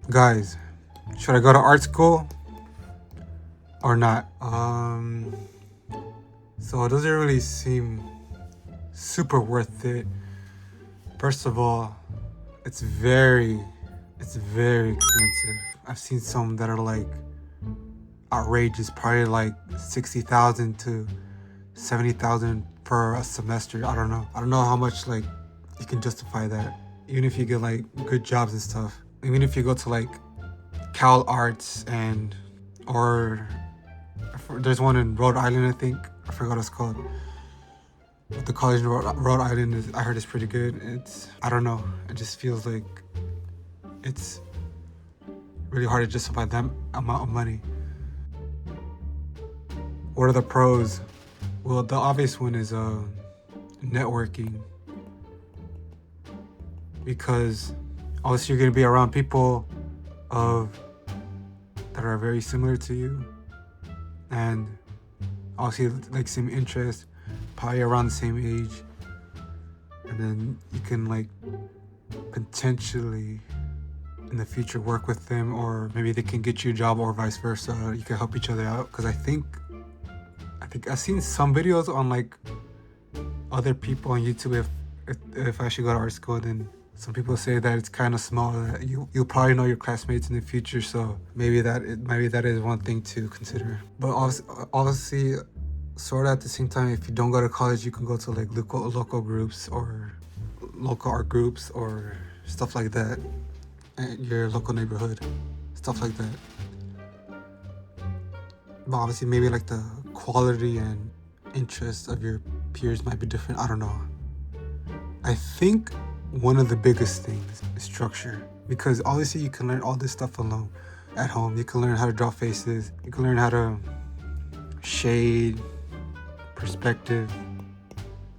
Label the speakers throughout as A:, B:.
A: Guys, should I go to art school or not? So it doesn't really seem super worth it. First of all, it's very expensive. I've seen some that are like outrageous, probably like 60,000 to 70,000 per a semester. I don't know. I don't know how much like you can justify that. Even if you get like good jobs and stuff. Even if you go to like Cal Arts and or there's one in Rhode Island, I think. I forgot what it's called. But the college in Rhode Island is, I heard, it's pretty good. I don't know. It just feels like it's really hard to justify that amount of money. What are the pros? Well, the obvious one is networking, because obviously you're gonna be around people that are very similar to you, and obviously like same interest, probably around the same age, and then you can like potentially in the future work with them, or maybe they can get you a job or vice versa. You can help each other out, because I think I've seen some videos on like other people on YouTube. If I should go to art school, then some people say that it's kind of small, that you'll probably know your classmates in the future, so maybe that is one thing to consider. But obviously sort of at the same time, if you don't go to college, you can go to like local groups or local art groups or stuff like that at your local neighborhood, stuff like that. But obviously maybe like the quality and interest of your peers might be different. I don't know. I think one of the biggest things is structure, because obviously you can learn all this stuff alone at home. You can learn how to draw faces, you can learn how to shade, perspective.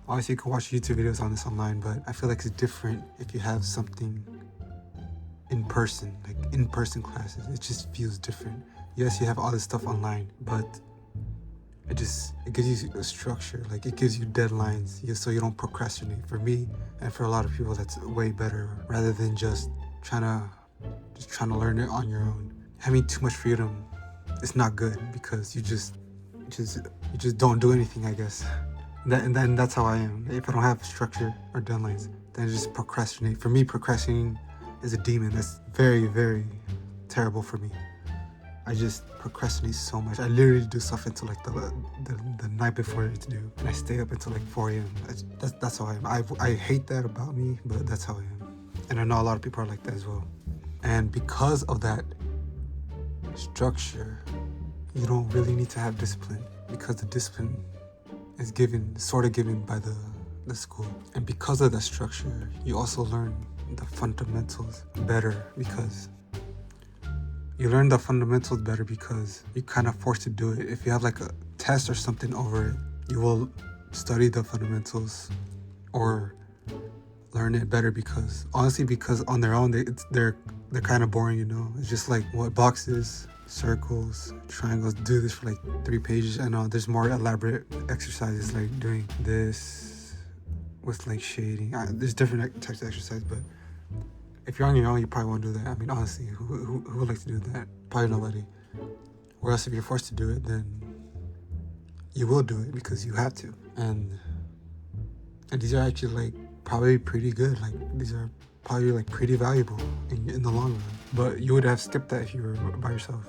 A: Obviously you can watch YouTube videos on this online, but I feel like it's different if you have something in person, like in-person classes. It just feels different. Yes, you have all this stuff online, but it gives you a structure. Like it gives you deadlines, so you don't procrastinate. For me and for a lot of people, that's way better, rather than just trying to learn it on your own. Having too much freedom is not good, because you just don't do anything, I guess. And then that's how I am. If I don't have structure or deadlines, then I just procrastinate. For me, procrastinating is a demon. That's very, very terrible for me. I just procrastinate so much. I literally do stuff until like the night before it's due, and I stay up until like 4 a.m. That's how I am. I hate that about me, but that's how I am. And I know a lot of people are like that as well. And because of that structure, you don't really need to have discipline, because the discipline is sort of given by the school. And because of that structure, you also learn the fundamentals better, because you're kind of forced to do it. If you have like a test or something over it, you will study the fundamentals or learn it better, because on their own they're kind of boring, It's just like what boxes, circles, triangles, do this for like 3 pages. I know there's more elaborate exercises like doing this with like shading. There's different types of exercise, but if you're on your own, you probably won't do that. I mean, honestly, who would like to do that? Probably nobody. Whereas if you're forced to do it, then you will do it because you have to. And these are actually like probably pretty good. Like these are probably like pretty valuable in the long run. But you would have skipped that if you were by yourself.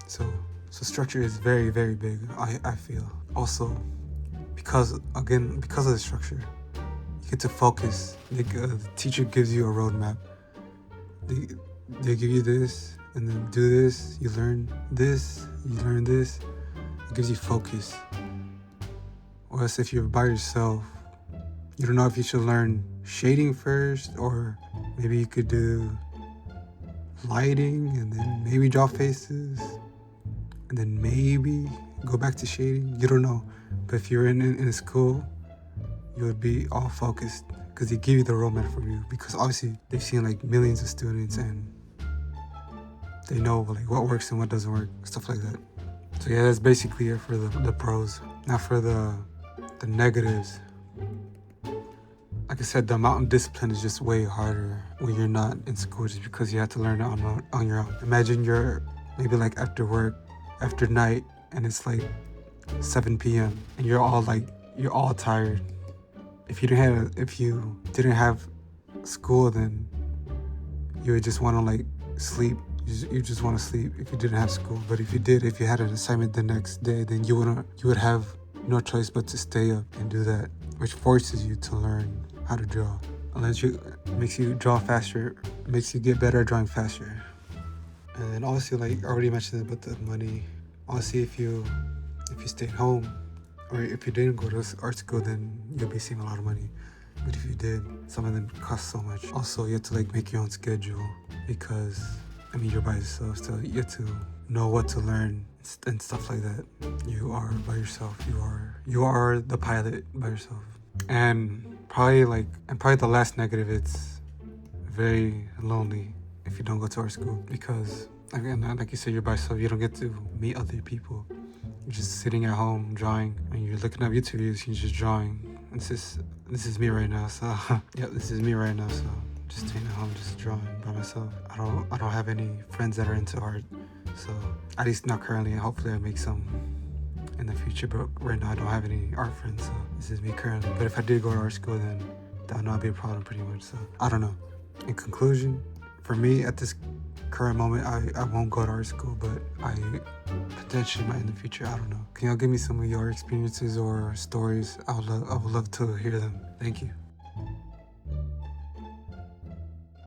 A: So structure is very, very big, I feel. Also, because of the structure, you get to focus. The teacher gives you a roadmap. They give you this, and then do this, you learn this, it gives you focus. Whereas if you're by yourself, you don't know if you should learn shading first, or maybe you could do lighting and then maybe draw faces and then maybe go back to shading. You don't know. But if you're in a school, you would be all focused, because they give you the roadmap for you, because obviously they've seen like millions of students and they know like what works and what doesn't work, stuff like that. So yeah, that's basically it for the pros. Now for the negatives. like I said, the amount of discipline is just way harder when you're not in school, just because you have to learn it on your own. Imagine you're maybe like after work, after night, and it's like 7 p.m. and you're all tired. If you didn't have school, then you would just want to like sleep. You just want to sleep if you didn't have school. But if you had an assignment the next day, then you would have no choice but to stay up and do that, which forces you to learn how to draw. Makes you draw faster, makes you get better at drawing faster. And then obviously, like I already mentioned about the money. Obviously, if you stayed home, or if you didn't go to art school, then you'll be saving a lot of money. But if you did, some of them cost so much. Also, you have to like make your own schedule, because you're by yourself, so you have to know what to learn and stuff like that. You are by yourself. You are the pilot by yourself. And probably the last negative, it's very lonely if you don't go to art school, because again, like you said, you're by yourself. You don't get to meet other people. You're just sitting at home drawing, and you're looking up YouTube videos. You're just drawing. This is me right now. So yeah, this is me right now. So just staying at home, just drawing by myself. I don't have any friends that are into art, so at least not currently. And hopefully I make some in the future. But right now I don't have any art friends. So this is me currently. But if I did go to art school, then that would not be a problem pretty much. So I don't know. In conclusion, for me at this current moment, I won't go to art school, but I potentially might in the future. I don't know. Can y'all give me some of your experiences or stories? I would love to hear them. Thank you.